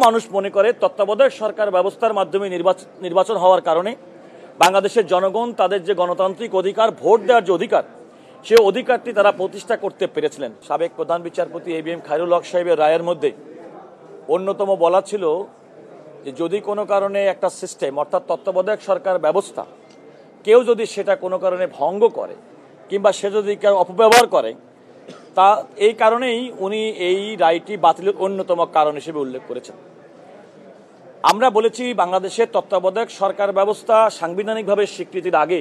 মানুষ মনে করে তত্ত্বাবধায়ক সরকার ব্যবস্থার মাধ্যমে নির্বাচন হওয়ার কারণে বাংলাদেশের জনগণ তাদের যে গণতান্ত্রিক অধিকার, ভোট দেওয়ার যে অধিকার, সেই অধিকারটি তারা প্রতিষ্ঠা করতে পেরেছিলেন। সাবেক প্রধান বিচারপতি এবিএম খায়রুল হক সাহেবের রায়ের মধ্যে অন্যতম বলা ছিল যে যদি কোনো কারণে একটা সিস্টেম অর্থাৎ তত্ত্বাবধায়ক সরকার ব্যবস্থা কেউ যদি সেটা কোনো কারণে ভঙ্গ করে কিংবা সে যদি কেউ অপব্যবহার করে, তা এই কারণেই উনি এই রায়টি বাতিলের অন্যতম কারণ হিসেবে উল্লেখ করেছেন। আমরা বলেছি বাংলাদেশের তত্ত্বাবধায়ক সরকার ব্যবস্থা সাংবিধানিকভাবে স্বীকৃতির আগে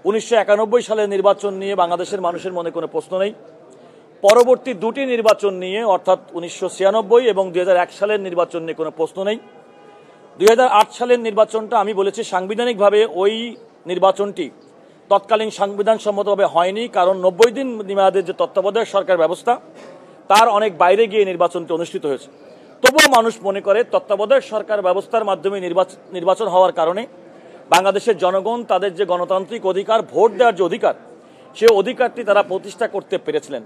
1991 সালের নির্বাচন নিয়ে বাংলাদেশের মানুষের মনে কোনো প্রশ্ন নেই। পরবর্তী দুটি নির্বাচন নিয়ে অর্থাৎ 1996 এবং 2001 সালের নির্বাচন নিয়ে কোনো প্রশ্ন নেই। 2008 সালের নির্বাচনটা আমি বলেছি সাংবিধানিকভাবে ওই নির্বাচনটি তৎকালীন সংবিধান সম্মতভাবে হয়নি, কারণ 90 দিন মেয়াদের যে তত্ত্বাবধায়ক সরকার ব্যবস্থা তার অনেক বাইরে গিয়ে নির্বাচনটি অনুষ্ঠিত হয়েছে। তবুও মানুষ মনে করে তত্ত্বাবধায়ক সরকার ব্যবস্থার মাধ্যমে নির্বাচন হওয়ার কারণে বাংলাদেশের জনগণ তাদের যে গণতান্ত্রিক অধিকার, ভোট দেওয়ার যে অধিকার, সেই অধিকারটি তারা প্রতিষ্ঠা করতে পেরেছিলেন।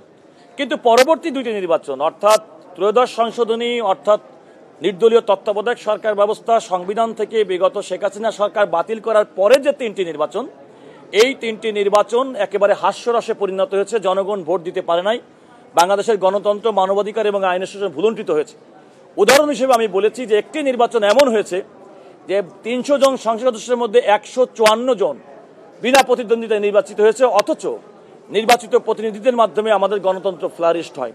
কিন্তু পরবর্তী দুইটি নির্বাচন অর্থাৎ ত্রয়োদশ সংশোধনী অর্থাৎ নির্দলীয় তত্ত্বাবধায়ক সরকার ব্যবস্থা সংবিধান থেকে বিগত শেখ হাসিনা সরকার বাতিল করার পরে যে তিনটি নির্বাচন, এই তিনটি নির্বাচন একেবারে হাস্যরসে পরিণত হয়েছে। জনগণ ভোট দিতে পারে নাই, বাংলাদেশের গণতন্ত্র, মানবাধিকার এবং আইনের শাসন ভুলুণ্ঠিত হয়েছে। উদাহরণ হিসেবে আমি বলেছি যে একটি নির্বাচন এমন হয়েছে যে 300 জন সংসদ সদস্যের মধ্যে 154 জন বিনা প্রতিদ্বন্দ্বিতায় নির্বাচিত হয়েছে, অথচ নির্বাচিত প্রতিনিধিদের মাধ্যমে আমাদের গণতন্ত্র ফ্লারিশড হয়।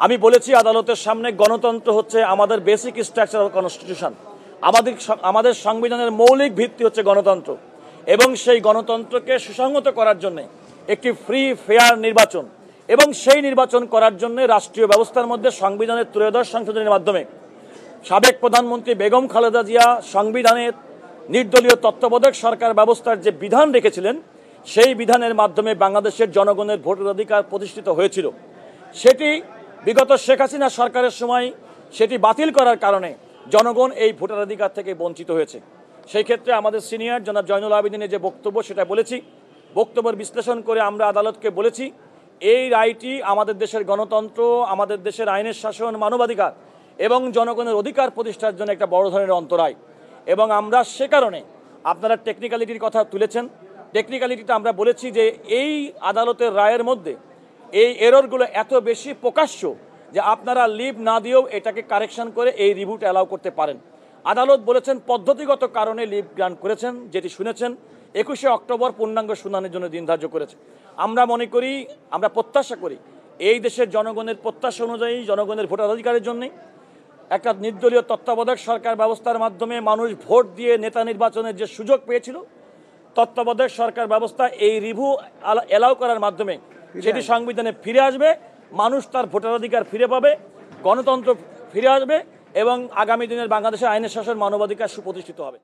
আমি বলেছি আদালতের সামনে গণতন্ত্র হচ্ছে আমাদের বেসিক স্ট্রাকচার অফ কনস্টিটিউশন, আমাদের সংবিধানের মৌলিক ভিত্তি হচ্ছে গণতন্ত্র, এবং সেই গণতন্ত্রকে সুসংহত করার জন্য একটি ফ্রি ফেয়ার নির্বাচন এবং সেই নির্বাচন করার জন্য রাষ্ট্রীয় ব্যবস্থার মধ্যে সংবিধানের ত্রয়োদশ সংশোধনীর মাধ্যমে সাবেক প্রধানমন্ত্রী বেগম খালেদা জিয়া সংবিধানের নির্দলীয় তত্ত্বাবধায়ক সরকার ব্যবস্থার যে বিধান রেখেছিলেন, সেই বিধানের মাধ্যমে বাংলাদেশের জনগণের ভোটের অধিকার প্রতিষ্ঠিত হয়েছিল। সেটি বিগত শেখ হাসিনা সরকারের সময় সেটি বাতিল করার কারণে জনগণ এই ভোটার অধিকার থেকে বঞ্চিত হয়েছে। সেই ক্ষেত্রে আমাদের সিনিয়র জনাব জয়নুল আবেদিনের যে বক্তব্য সেটা বলেছি, বক্তব্যের বিশ্লেষণ করে আমরা আদালতকে বলেছি এই রায়টি আমাদের দেশের গণতন্ত্র, আমাদের দেশের আইনের শাসন, মানবাধিকার এবং জনগণের অধিকার প্রতিষ্ঠার জন্য একটা বড় ধরনের অন্তরায়, এবং আমরা সে কারণে আপনারা টেকনিক্যালিটির কথা তুলেছেন, টেকনিক্যালিটিটা আমরা বলেছি যে এই আদালতের রায়ের মধ্যে এই এররগুলো এত বেশি প্রকাশ্য যে আপনারা লিভ না দিয়েও এটাকে কারেকশন করে এই রিভিউটা অ্যালাউ করতে পারেন। আদালত বলেছেন পদ্ধতিগত কারণে লিভ গ্রান্ট করেছেন, যেটি শুনেছেন 21শে অক্টোবর পূর্ণাঙ্গ শুনানির জন্য দিন ধার্য করেছে। আমরা মনে করি, আমরা প্রত্যাশা করি এই দেশের জনগণের প্রত্যাশা অনুযায়ী জনগণের ভোটাধিকারের জন্য একটা নির্দলীয় তত্ত্বাবধায়ক সরকার ব্যবস্থার মাধ্যমে মানুষ ভোট দিয়ে নেতা নির্বাচনের যে সুযোগ পেয়েছিল, তত্ত্বাবধায়ক সরকার ব্যবস্থা এই রিভিউ অ্যালাউ করার মাধ্যমে সেটি সংবিধানে ফিরে আসবে, মানুষ তার ভোটাধিকার ফিরে পাবে, গণতন্ত্র ফিরে আসবে এবং আগামী দিনের বাংলাদেশের আইনের শাসন, মানবাধিকার সুপ্রতিষ্ঠিত হবে।